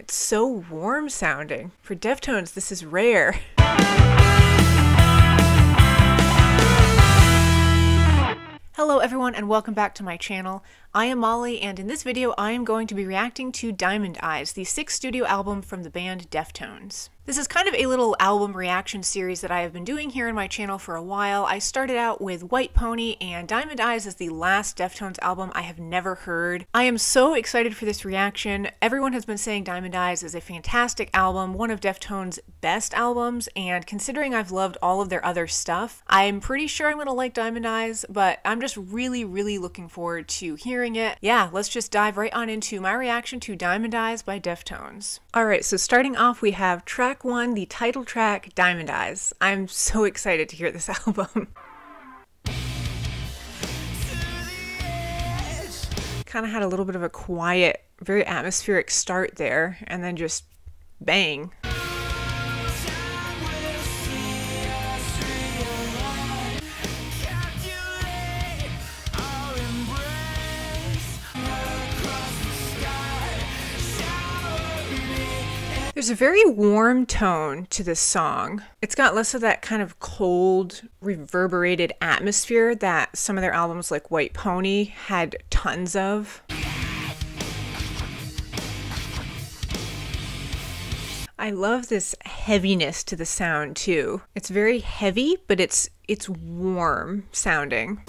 It's so warm sounding. For Deftones, this is rare. Hello everyone and welcome back to my channel. I am Molly, and in this video I am going to be reacting to Diamond Eyes, the 6th studio album from the band Deftones. This is kind of a little album reaction series that I have been doing here on my channel for a while. I started out with White Pony, and Diamond Eyes is the last Deftones album I have never heard. I am so excited for this reaction. Everyone has been saying Diamond Eyes is a fantastic album, one of Deftones' best albums, and considering I've loved all of their other stuff, I'm pretty sure I'm gonna like Diamond Eyes, but I'm just really looking forward to hearing it. Yeah, let's just dive right on into my reaction to Diamond Eyes by Deftones. Alright, so starting off we have track 1, the title track, Diamond Eyes. I'm so excited to hear this album. Kind of had a little bit of a quiet, very atmospheric start there, and then just bang. There's a very warm tone to this song. It's got less of that kind of cold, reverberated atmosphere that some of their albums like White Pony had tons of. I love this heaviness to the sound too. It's very heavy, but it's warm sounding.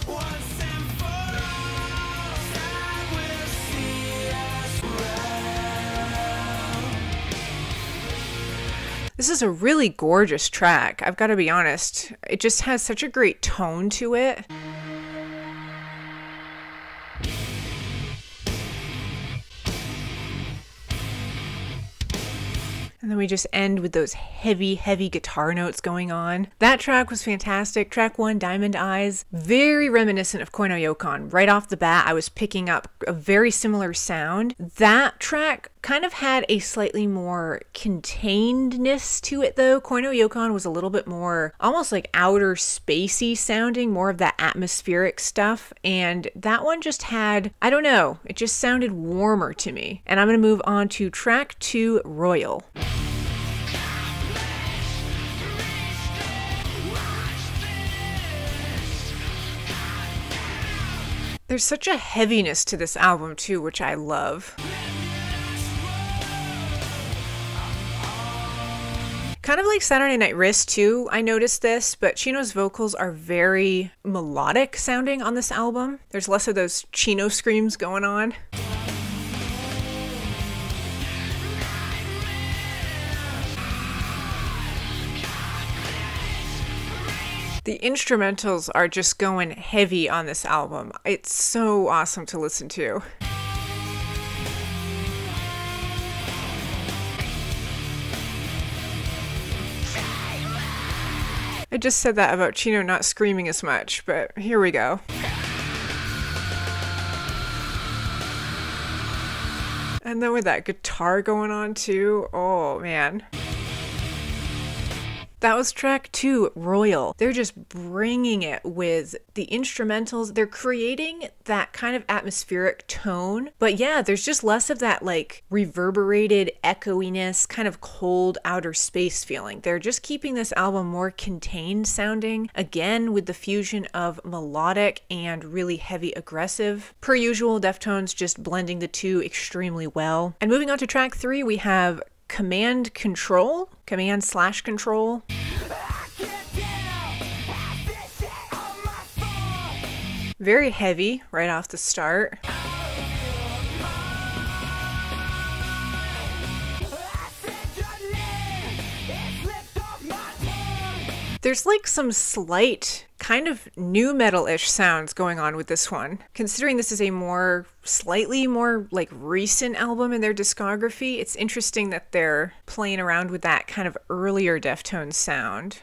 This is a really gorgeous track, I've got to be honest. It just has such a great tone to it. And then we just end with those heavy guitar notes going on. That track was fantastic. Track 1, Diamond Eyes, very reminiscent of Koi no Yokon. Right off the bat, I was picking up a very similar sound. That track kind of had a slightly more containedness to it though. Koi no Yokon was a little bit more almost like outer spacey sounding, more of that atmospheric stuff. And that one just had, I don't know, it just sounded warmer to me. And I'm gonna move on to track 2, Royal. There's such a heaviness to this album too, which I love. Kind of like Saturday Night Wrist too, I noticed this, but Chino's vocals are very melodic sounding on this album. There's less of those Chino screams going on. The instrumentals are just going heavy on this album. It's so awesome to listen to. I just said that about Chino not screaming as much, but here we go. And then with that guitar going on too, oh man. That was track 2, Royal. They're just bringing it with the instrumentals. They're creating that kind of atmospheric tone. But yeah, there's just less of that like reverberated echoiness, kind of cold outer space feeling. They're just keeping this album more contained sounding, again with the fusion of melodic and really heavy aggressive. Per usual, Deftones just blending the two extremely well. And moving on to track 3, we have Command Control. Very heavy right off the start. There's like some slight kind of new metal-ish sounds going on with this one. Considering this is a slightly more like recent album in their discography, it's interesting that they're playing around with that kind of earlier Deftones sound.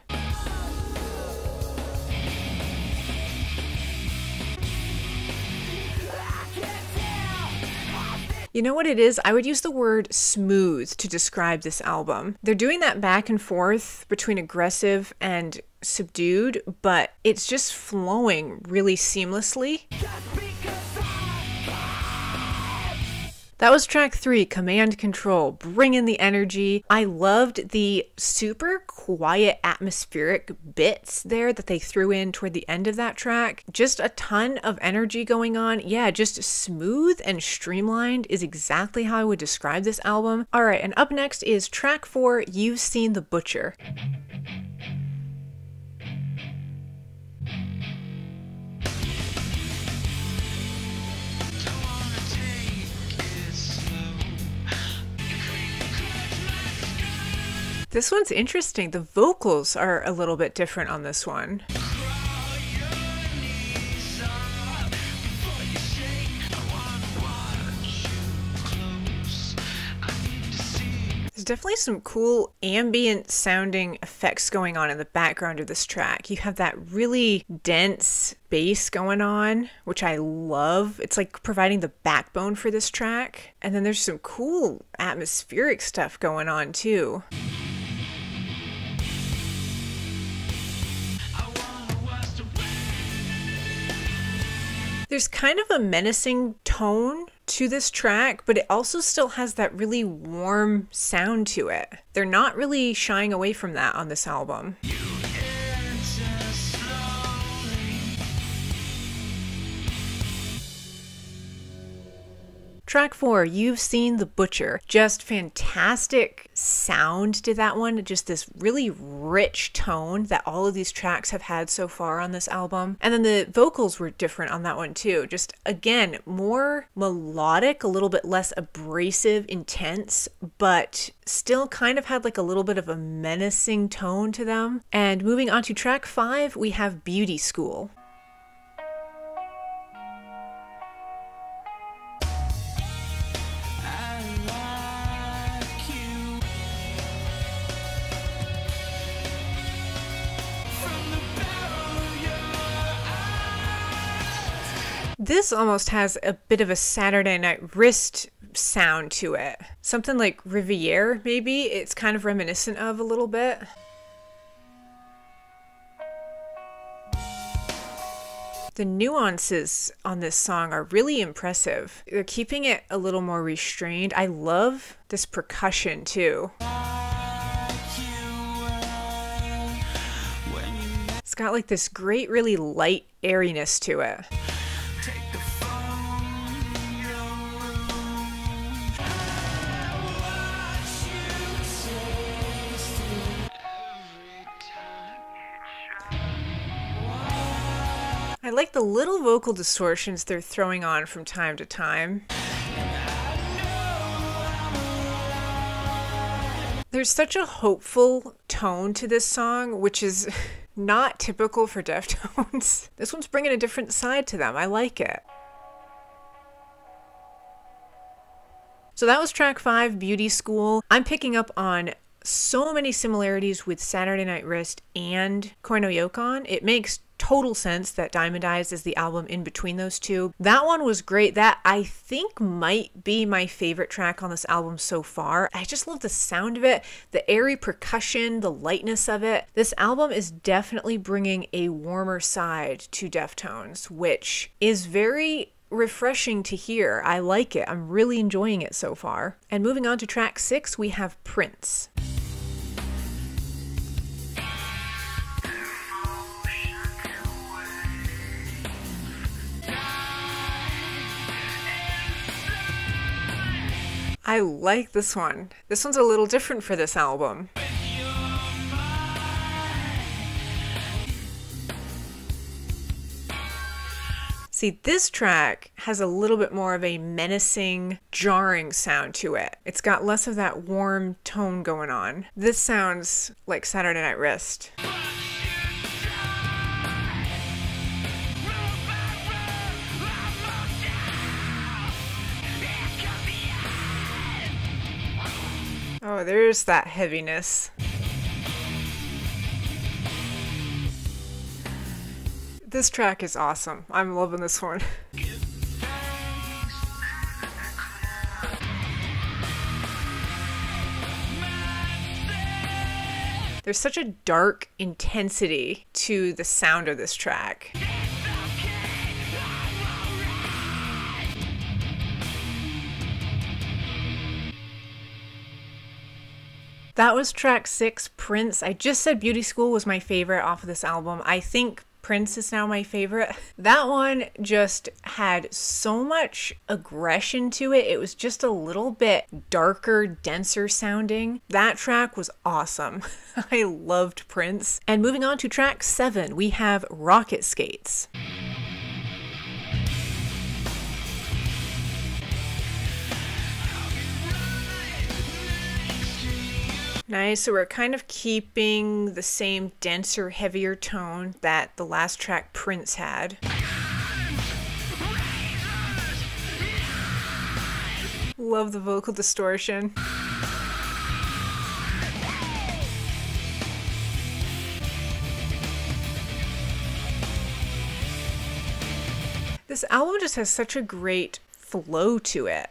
You know what it is? I would use the word smooth to describe this album. They're doing that back and forth between aggressive and subdued, but it's just flowing really seamlessly. That was track 3, Command Control, bring in the energy. I loved the super quiet atmospheric bits there that they threw in toward the end of that track. Just a ton of energy going on. Yeah, just smooth and streamlined is exactly how I would describe this album. All right, and up next is track 4, You've Seen the Butcher. This one's interesting. The vocals are a little bit different on this one. There's definitely some cool ambient sounding effects going on in the background of this track. You have that really dense bass going on, which I love. It's like providing the backbone for this track. And then there's some cool atmospheric stuff going on too. There's kind of a menacing tone to this track, but it also still has that really warm sound to it. They're not really shying away from that on this album. Track 4, You've Seen the Butcher. Just fantastic sound to that one. Just this really rich tone that all of these tracks have had so far on this album. And then the vocals were different on that one too. Just, again, more melodic, a little bit less abrasive, intense, but still kind of had like a little bit of a menacing tone to them. And moving on to track 5, we have Beauty School. This almost has a bit of a Saturday Night Wrist sound to it. Something like Riviere, maybe. It's kind of reminiscent of a little bit. The nuances on this song are really impressive. They're keeping it a little more restrained. I love this percussion too. It's got like this great, really light airiness to it. I like the little vocal distortions they're throwing on from time to time. There's such a hopeful tone to this song, which is not typical for Deftones. This one's bringing a different side to them. I like it. So that was track 5, Beauty School. I'm picking up on so many similarities with Saturday Night Wrist and Koi no Yokon. It makes total sense that Diamond Eyes is the album in between those two. That one was great. That I think might be my favorite track on this album so far. I just love the sound of it, the airy percussion, the lightness of it. This album is definitely bringing a warmer side to Deftones, which is very refreshing to hear. I like it. I'm really enjoying it so far. And moving on to track 6, we have Prince. I like this one. This one's a little different for this album. See, this track has a little bit more of a menacing, jarring sound to it. It's got less of that warm tone going on. This sounds like Saturday Night Wrist. Oh, there's that heaviness. This track is awesome. I'm loving this one. There's such a dark intensity to the sound of this track. That was track 6, Prince. I just said Beauty School was my favorite off of this album. I think Prince is now my favorite. That one just had so much aggression to it. It was just a little bit darker, denser sounding. That track was awesome. I loved Prince. And moving on to track 7, we have Rocket Skates. Nice, so we're kind of keeping the same denser, heavier tone that the last track Prince had. Love the vocal distortion. This album just has such a great flow to it.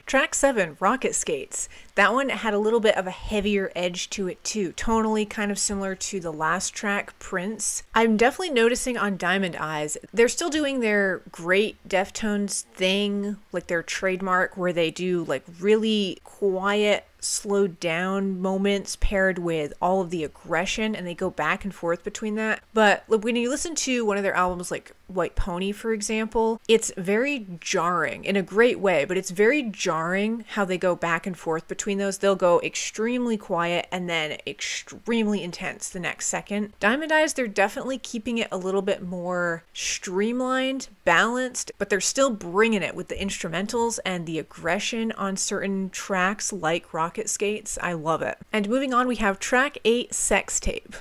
Track 7, Rocket Skates. That one had a little bit of a heavier edge to it too, tonally kind of similar to the last track, Prince. I'm definitely noticing on Diamond Eyes, they're still doing their great Deftones thing, like their trademark, where they do like really quiet, slowed down moments paired with all of the aggression, and they go back and forth between that. But when you listen to one of their albums like White Pony, for example, it's very jarring in a great way, but it's very jarring how they go back and forth between those. They'll go extremely quiet and then extremely intense the next second. Diamond Eyes, they're definitely keeping it a little bit more streamlined, balanced, but they're still bringing it with the instrumentals and the aggression on certain tracks like Rocket Skates. I love it. And moving on, we have track 8, Sextape.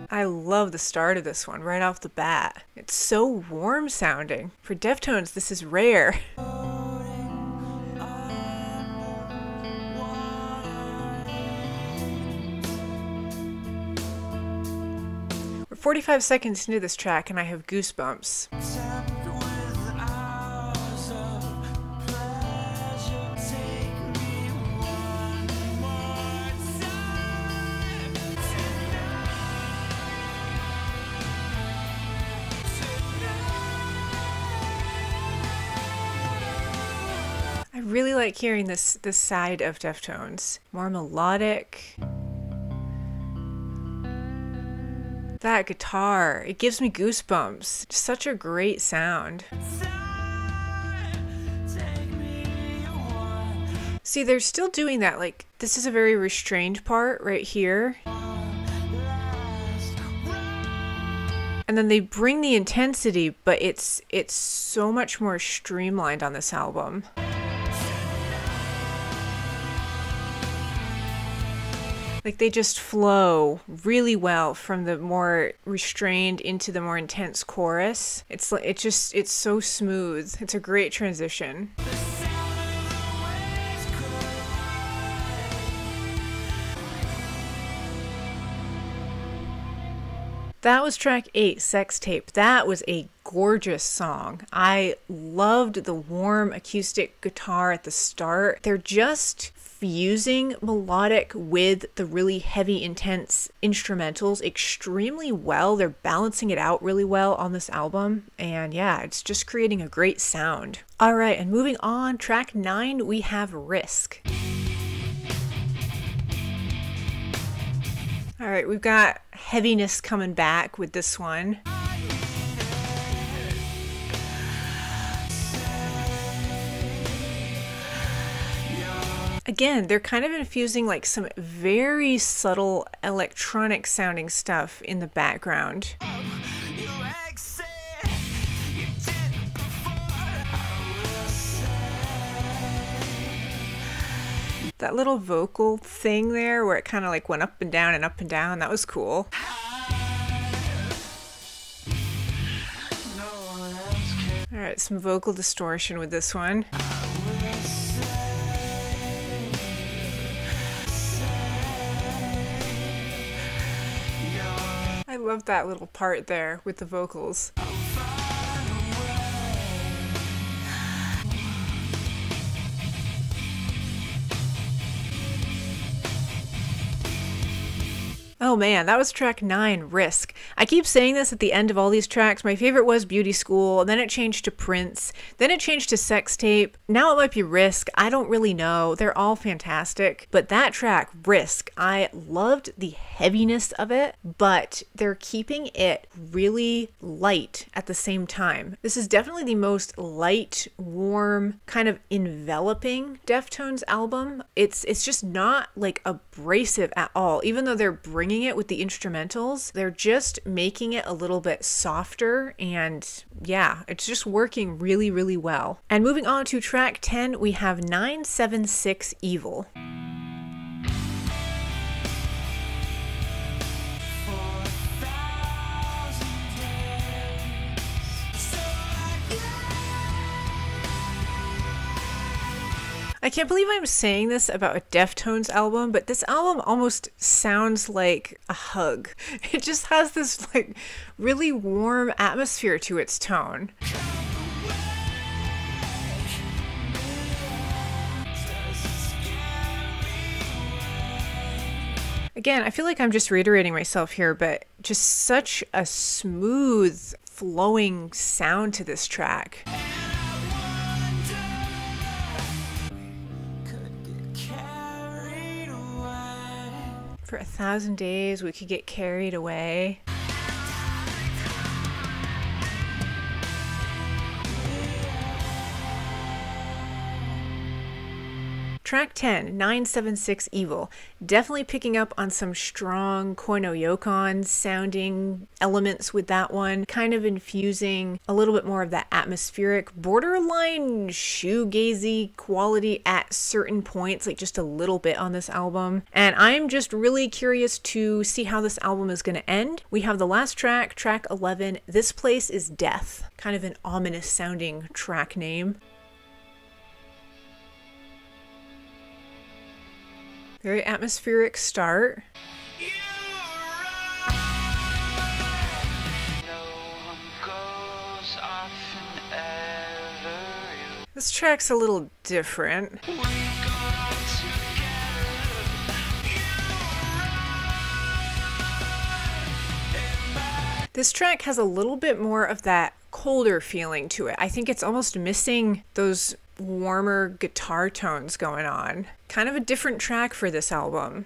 I love the start of this one right off the bat. It's so warm sounding. For Deftones, this is rare. We're 45 seconds into this track and I have goosebumps. I really like hearing this side of Deftones. More melodic. That guitar, it gives me goosebumps. Just such a great sound. See, they're still doing that. Like, this is a very restrained part right here. And then they bring the intensity, but it's so much more streamlined on this album. Like, they just flow really well from the more restrained into the more intense chorus. It's so smooth. It's a great transition. That was track 8, Sextape. That was a gorgeous song. I loved the warm acoustic guitar at the start. They're just fusing melodic with the really heavy, intense instrumentals extremely well. They're balancing it out really well on this album. And yeah, it's just creating a great sound. All right, and moving on, track 9, we have Risk. All right, we've got heaviness coming back with this one. Again, they're kind of infusing like some very subtle electronic sounding stuff in the background. That little vocal thing there where it kind of like went up and down and up and down, that was cool. All right, some vocal distortion with this one. I love that little part there with the vocals. Oh man, that was track 9, Risk. I keep saying this at the end of all these tracks. My favorite was Beauty School, then it changed to Prince, then it changed to Sextape. Now it might be Risk. I don't really know. They're all fantastic. But that track, Risk, I loved the heaviness of it, but they're keeping it really light at the same time. This is definitely the most light, warm, kind of enveloping Deftones album. It's just not like abrasive at all. Even though they're bringing it with the instrumentals, they're just making it a little bit softer, and yeah, it's just working really, really well. And moving on to track 10, we have 976 Evil. I can't believe I'm saying this about a Deftones album, but this album almost sounds like a hug. It just has this like really warm atmosphere to its tone. Again, I feel like I'm just reiterating myself here, but just such a smooth, flowing sound to this track. For 1,000 days, we could get carried away. Track 10, 976 Evil. Definitely picking up on some strong Koino Yokon sounding elements with that one. Kind of infusing a little bit more of that atmospheric, borderline shoegazy quality at certain points, like just a little bit on this album. And I'm just really curious to see how this album is going to end. We have the last track, track 11, This Place Is Death. Kind of an ominous sounding track name. Very atmospheric start. This track's a little different. This track has a little bit more of that colder feeling to it. I think it's almost missing those warmer guitar tones going on. Kind of a different track for this album.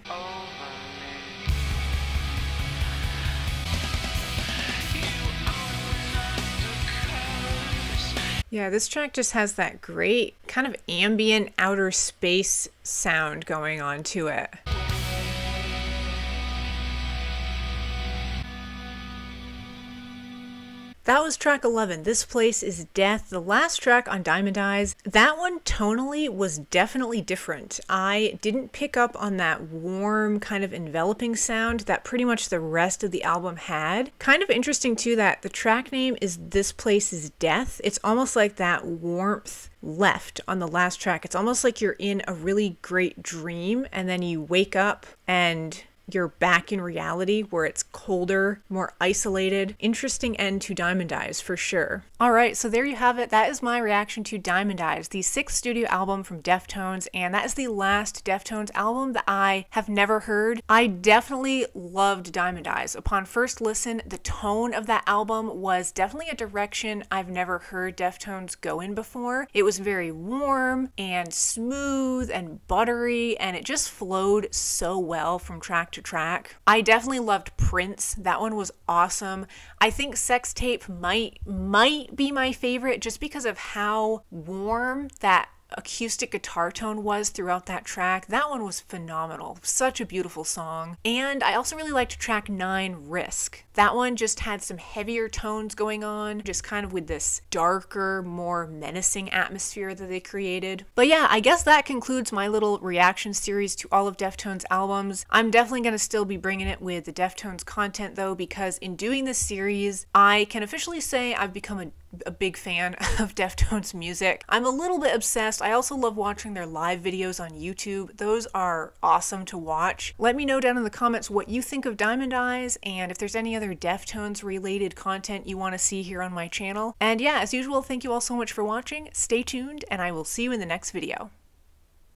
Yeah, this track just has that great kind of ambient outer space sound going on to it. That was track 11, This Place Is Death, the last track on Diamond Eyes. That one tonally was definitely different. I didn't pick up on that warm kind of enveloping sound that pretty much the rest of the album had. Kind of interesting too that the track name is This Place Is Death. It's almost like that warmth left on the last track. It's almost like you're in a really great dream and then you wake up and you're back in reality where it's colder, more isolated. Interesting end to Diamond Eyes for sure. All right, so there you have it. That is my reaction to Diamond Eyes, the 6th studio album from Deftones, and that is the last Deftones album that I have never heard. I definitely loved Diamond Eyes. Upon first listen, the tone of that album was definitely a direction I've never heard Deftones go in before. It was very warm and smooth and buttery, and it just flowed so well from track to track. I definitely loved Prince. That one was awesome. I think Sextape might be my favorite just because of how warm that acoustic guitar tone was throughout that track. That one was phenomenal. Such a beautiful song. And I also really liked track 9, Risk. That one just had some heavier tones going on, just kind of with this darker, more menacing atmosphere that they created. But yeah, I guess that concludes my little reaction series to all of Deftones albums. I'm definitely going to still be bringing it with the Deftones content though, because in doing this series, I can officially say I've become a big fan of Deftones music. I'm a little bit obsessed. I also love watching their live videos on YouTube. Those are awesome to watch. Let me know down in the comments what you think of Diamond Eyes and if there's any other Deftones related content you want to see here on my channel. And yeah, as usual, thank you all so much for watching. Stay tuned and I will see you in the next video.